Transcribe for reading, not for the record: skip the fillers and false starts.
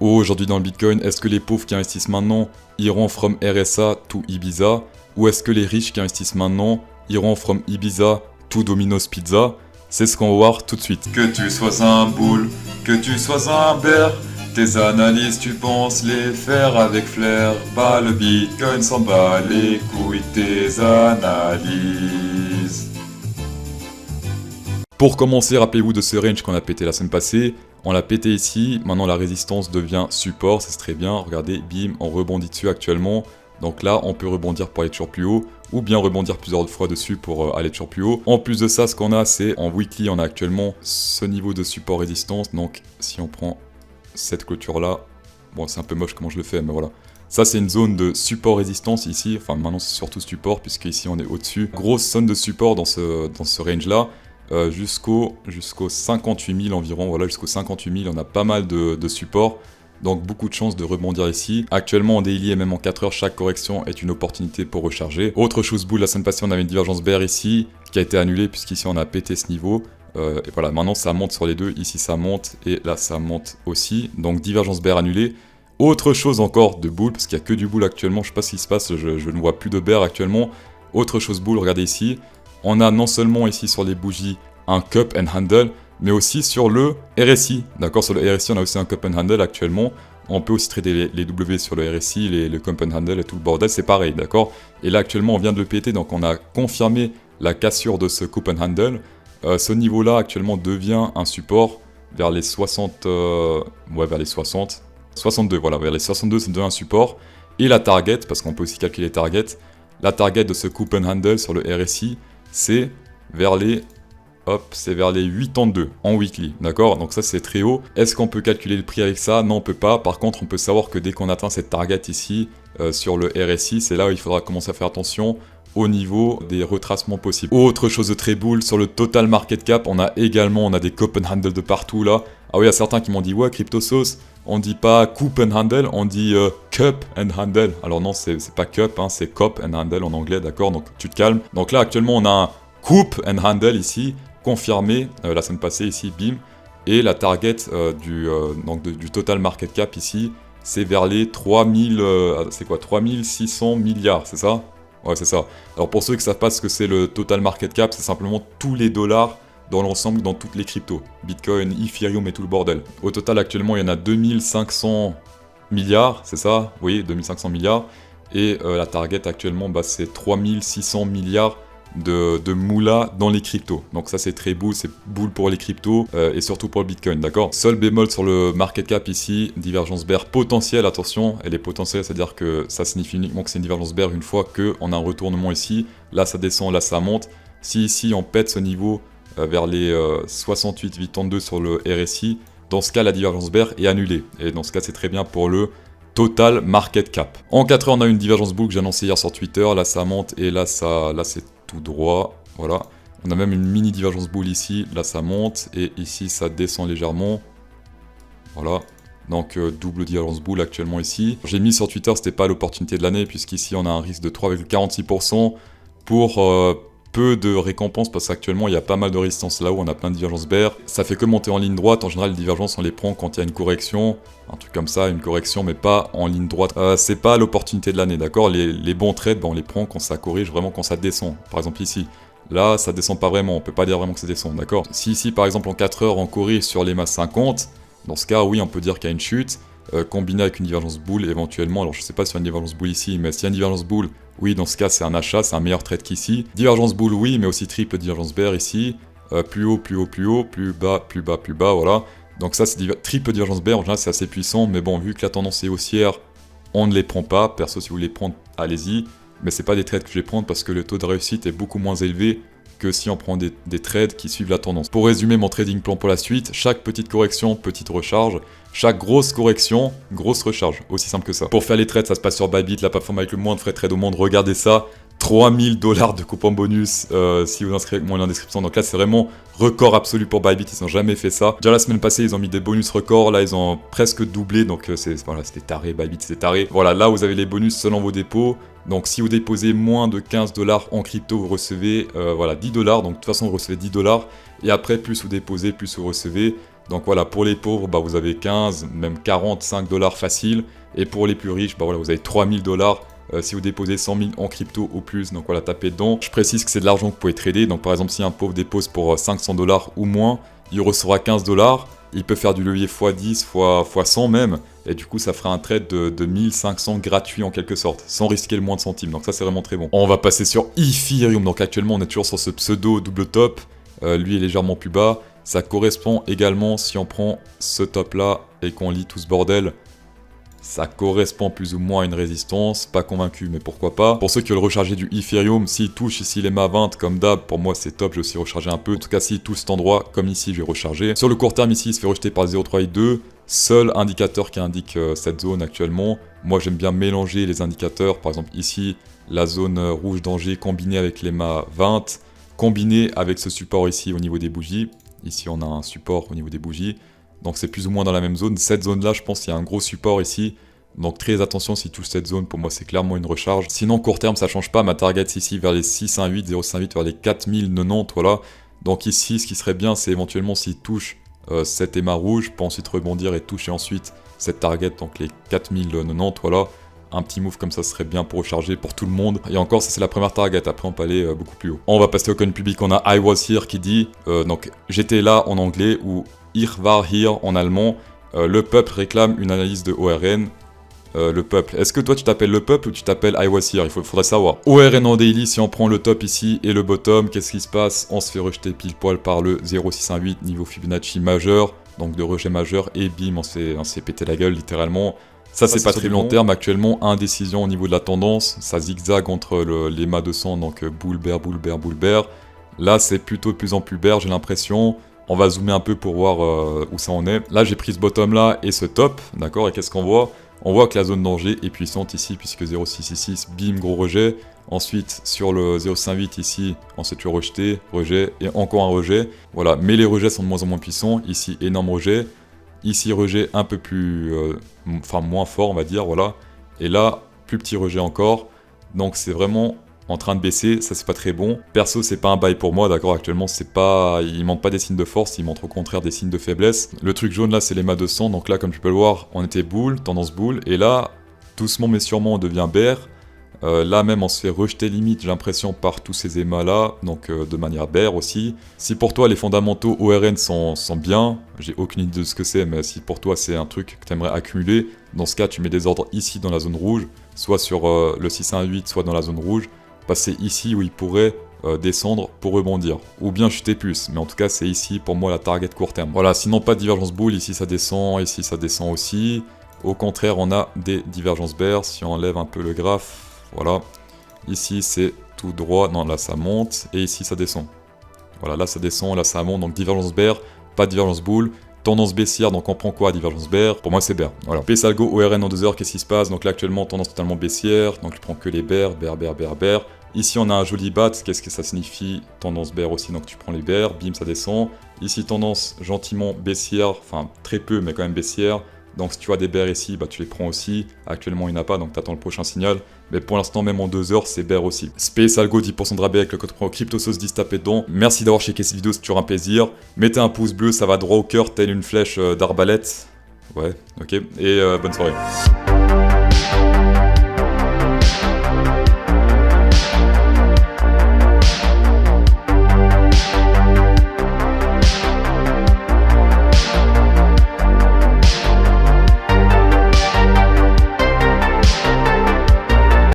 Aujourd'hui dans le Bitcoin, est-ce que les pauvres qui investissent maintenant iront from RSA to Ibiza? Ou est-ce que les riches qui investissent maintenant iront from Ibiza to Domino's Pizza? C'est ce qu'on va voir tout de suite. Que tu sois un bull, que tu sois un bear, tes analyses tu penses les faire avec flair. Bah le Bitcoin s'en bat les couilles tes analyses. Pour commencer, rappelez-vous de ce range qu'on a pété la semaine passée. On l'a pété ici, maintenant la résistance devient support, ça c'est très bien. Regardez, bim, on rebondit dessus actuellement. Donc là, on peut rebondir pour aller toujours plus haut, ou bien rebondir plusieurs fois dessus pour aller toujours plus haut. En plus de ça, ce qu'on a, c'est en weekly, on a actuellement ce niveau de support résistance. Donc si on prend cette clôture-là, bon c'est un peu moche comment je le fais, mais voilà. Ça c'est une zone de support résistance ici, enfin maintenant c'est surtout support, puisque ici on est au-dessus. Grosse zone de support dans ce range-là. Jusqu'au 58 000 environ, voilà, jusqu'au 58 000, on a pas mal de support, donc beaucoup de chances de rebondir ici. Actuellement en daily et même en 4 heures, chaque correction est une opportunité pour recharger. Autre chose bull, la semaine passée on avait une divergence bear ici, qui a été annulée puisqu'ici on a pété ce niveau. Et voilà, maintenant ça monte sur les deux, ici ça monte et là ça monte aussi, donc divergence bear annulée. Autre chose encore de bull, parce qu'il n'y a que du bull actuellement, je sais pas ce qui se passe, je ne vois plus de bear actuellement. Autre chose bull, regardez ici. On a non seulement ici sur les bougies un cup and handle, mais aussi sur le RSI. D'accord, sur le RSI, on a aussi un cup and handle actuellement. On peut aussi trader les W sur le RSI, le cup and handle et tout le bordel, c'est pareil, d'accord. Et là, actuellement, on vient de le péter, donc on a confirmé la cassure de ce cup and handle. Ce niveau-là, actuellement, devient un support vers les 60... vers les 60... 62, voilà, vers les 62, ça devient un support. Et la target, parce qu'on peut aussi calculer les targets, la target de ce cup and handle sur le RSI, c'est vers les 82 en weekly, d'accord? Donc ça c'est très haut. Est-ce qu'on peut calculer le prix avec ça? Non, on peut pas. Par contre, on peut savoir que dès qu'on atteint cette target ici, sur le RSI, c'est là où il faudra commencer à faire attention au niveau des retracements possibles. Autre chose de très bull, sur le total market cap, on a des cup and handle de partout là. Ah oui, il y a certains qui m'ont dit, ouais, CryptoSauce, on dit pas cup and handle, on dit cup and handle. Alors non, c'est pas cup, hein, c'est cup and handle en anglais, d'accord? Donc tu te calmes. Donc là, actuellement, on a un cup and handle ici, confirmé la semaine passée ici, bim. Et la target du total market cap ici, c'est vers les 3600 milliards, c'est ça? Ouais, c'est ça. Alors pour ceux qui ne savent pas ce que c'est le total market cap, c'est simplement tous les dollars dans l'ensemble, dans toutes les cryptos. Bitcoin, Ethereum et tout le bordel. Au total, actuellement, il y en a 2500 milliards, c'est ça? Oui, 2500 milliards. Et la target actuellement, c'est 3600 milliards de moula dans les cryptos. Donc ça c'est très bull, c'est bull pour les cryptos et surtout pour le Bitcoin, d'accord? Seul bémol sur le market cap ici, divergence bear potentielle, attention, elle est potentielle, c'est-à-dire que ça signifie uniquement que c'est une divergence bear une fois qu'on a un retournement ici, là ça descend, là ça monte. Si ici on pète ce niveau vers les 68,82 sur le RSI, dans ce cas la divergence bear est annulée. Et dans ce cas c'est très bien pour le total market cap. En 4 heures on a une divergence bull que j'ai annoncé hier sur Twitter, là ça monte et là c'est tout droit, voilà. On a même une mini divergence bull ici, là ça monte et ici ça descend légèrement. Voilà. Donc double divergence bull actuellement ici. J'ai mis sur Twitter, c'était pas l'opportunité de l'année puisqu'ici on a un risque de 3,46% pour peu de récompenses parce qu'actuellement il y a pas mal de résistance là-haut, on a plein de divergences bear. Ça fait que monter en ligne droite, en général les divergences on les prend quand il y a une correction, un truc comme ça, une correction mais pas en ligne droite. C'est pas l'opportunité de l'année, d'accord? Les bons trades, on les prend quand ça corrige, vraiment quand ça descend. Par exemple ici, là ça descend pas vraiment, on peut pas dire vraiment que ça descend, d'accord? Si ici par exemple en 4 heures on corrige sur les masses 50, dans ce cas oui on peut dire qu'il y a une chute. Combiné avec une divergence bull éventuellement, alors je sais pas si y a une divergence bull ici, mais s'il y a une divergence bull, oui dans ce cas c'est un achat, c'est un meilleur trade qu'ici. Divergence bull oui, mais aussi triple divergence bear ici, plus haut, plus haut, plus haut, plus bas, plus bas, plus bas, voilà. Donc ça c'est triple divergence bear, en général c'est assez puissant, mais bon vu que la tendance est haussière, on ne les prend pas, perso si vous voulez les prendre, allez-y, mais c'est pas des trades que je vais prendre parce que le taux de réussite est beaucoup moins élevé que si on prend des trades qui suivent la tendance. Pour résumer mon trading plan pour la suite, chaque petite correction, petite recharge, chaque grosse correction, grosse recharge, aussi simple que ça. Pour faire les trades, ça se passe sur Bybit, la plateforme avec le moins de frais de trade au monde, regardez ça, 3000 $ de coupon bonus si vous inscrivez avec mon lien en description. Donc là, c'est vraiment record absolu pour Bybit, ils n'ont jamais fait ça. Déjà la semaine passée, ils ont mis des bonus records, là ils ont presque doublé, donc voilà, c'était taré, Bybit c'était taré. Voilà, là vous avez les bonus selon vos dépôts. Donc si vous déposez moins de 15 $ en crypto, vous recevez voilà, 10 $. Donc de toute façon, vous recevez 10 $. Et après, plus vous déposez, plus vous recevez. Donc voilà, pour les pauvres, bah, vous avez 15, même 45 dollars facile. Et pour les plus riches, bah, voilà, vous avez 3000 dollars si vous déposez 100 000 en crypto ou plus. Donc voilà, tapez dedans. Je précise que c'est de l'argent que vous pouvez trader. Donc par exemple, si un pauvre dépose pour 500 dollars ou moins, il recevra 15 dollars. Il peut faire du levier x10, x100 même. Et du coup, ça fera un trade de 1500 gratuit en quelque sorte, sans risquer le moins de centimes. Donc ça, c'est vraiment très bon. On va passer sur Ethereum. Donc actuellement, on est toujours sur ce pseudo double top. Lui est légèrement plus bas. Ça correspond également, si on prend ce top là et qu'on lit tout ce bordel, ça correspond plus ou moins à une résistance. Pas convaincu, mais pourquoi pas. Pour ceux qui veulent recharger du Ethereum, s'il touche ici les MA 20 comme d'hab, pour moi c'est top, je vais aussi recharger un peu. En tout cas, s'il touche cet endroit, comme ici, je vais recharger. Sur le court terme ici, il se fait rejeter par 0,382. Seul indicateur qui indique cette zone actuellement. Moi j'aime bien mélanger les indicateurs. Par exemple ici, la zone rouge danger combinée avec les MA 20. Combiné avec ce support ici au niveau des bougies. Ici, on a un support au niveau des bougies. Donc, c'est plus ou moins dans la même zone. Cette zone-là, je pense qu'il y a un gros support ici. Donc, très attention s'il touche cette zone. Pour moi, c'est clairement une recharge. Sinon, court terme, ça change pas. Ma target ici vers les 618, 058, vers les 4090. Voilà. Donc, ici, ce qui serait bien, c'est éventuellement s'il touche cette EMA rouge, pour ensuite rebondir et toucher ensuite cette target, donc les 4090. Voilà. Un petit move comme ça serait bien pour recharger pour tout le monde. Et encore, ça c'est la première target, après on peut aller beaucoup plus haut. On va passer au coin public, on a I was here qui dit, donc j'étais là en anglais, ou Ich war hier en allemand. Le peuple réclame une analyse de ORN. Le peuple, est-ce que toi tu t'appelles le peuple ou tu t'appelles I was here? Il faudrait savoir. ORN en daily, si on prend le top ici et le bottom, qu'est-ce qui se passe? On se fait rejeter pile poil par le 0,618 niveau Fibonacci majeur, donc de rejet majeur, et bim, on s'est pété la gueule littéralement. Ça c'est pas très long terme, actuellement indécision au niveau de la tendance, ça zigzag entre les mâts 200, donc bull bear, bull bear, bull bear. Là c'est plutôt de plus en plus bear, j'ai l'impression. On va zoomer un peu pour voir où ça en est. Là j'ai pris ce bottom là et ce top, d'accord, et qu'est-ce qu'on voit? On voit que la zone danger est puissante ici, puisque 0,666, bim, gros rejet. Ensuite sur le 0,58 ici, on s'est tué rejeté, rejet, et encore un rejet. Voilà, mais les rejets sont de moins en moins puissants, ici énorme rejet. Ici, rejet un peu plus... enfin, moins fort, on va dire, voilà. Et là, plus petit rejet encore. Donc, c'est vraiment en train de baisser. Ça, c'est pas très bon. Perso, c'est pas un buy pour moi, d'accord. Actuellement, c'est pas... il montre pas des signes de force, il montre au contraire des signes de faiblesse. Le truc jaune, là, c'est les mâts 200. Donc là, comme tu peux le voir, on était bull, tendance bull. Et là, doucement mais sûrement, on devient bear. Là même on se fait rejeter limite, j'ai l'impression, par tous ces émas là, donc de manière bear aussi. Si pour toi les fondamentaux ORN sont bien, j'ai aucune idée de ce que c'est, mais si pour toi c'est un truc que tu aimerais accumuler, dans ce cas tu mets des ordres ici dans la zone rouge, soit sur le 618, soit dans la zone rouge, passer ici où il pourrait descendre pour rebondir, ou bien chuter plus, mais en tout cas c'est ici pour moi la target court terme. Voilà, sinon pas de divergence bull, ici ça descend aussi. Au contraire on a des divergences bear, si on enlève un peu le graphe. Voilà, ici c'est tout droit, non là ça monte, et ici ça descend. Voilà, là ça descend, là ça monte, donc divergence bear, pas de divergence bull. Tendance baissière, donc on prend quoi? Divergence bear, pour moi c'est bear. Voilà, PSalgo ORN en 2 heures, qu'est-ce qui se passe? Donc là actuellement tendance totalement baissière, donc je prends que les bear, bear, bear, bear, bear. Ici on a un joli bat, qu'est-ce que ça signifie? Tendance bear aussi, donc tu prends les bear, bim ça descend. Ici tendance gentiment baissière, enfin très peu mais quand même baissière. Donc si tu as des bears ici, bah, tu les prends aussi. Actuellement il n'y en a pas, donc tu attends le prochain signal. Mais pour l'instant, même en 2 heures, c'est bear aussi. Space Algo, 10% de rabais avec le code promo CryptoSauce10, tapez dedans. Merci d'avoir checké cette vidéo, c'est toujours un plaisir. Mettez un pouce bleu, ça va droit au cœur, telle une flèche d'arbalète. Ouais, ok. Et bonne soirée.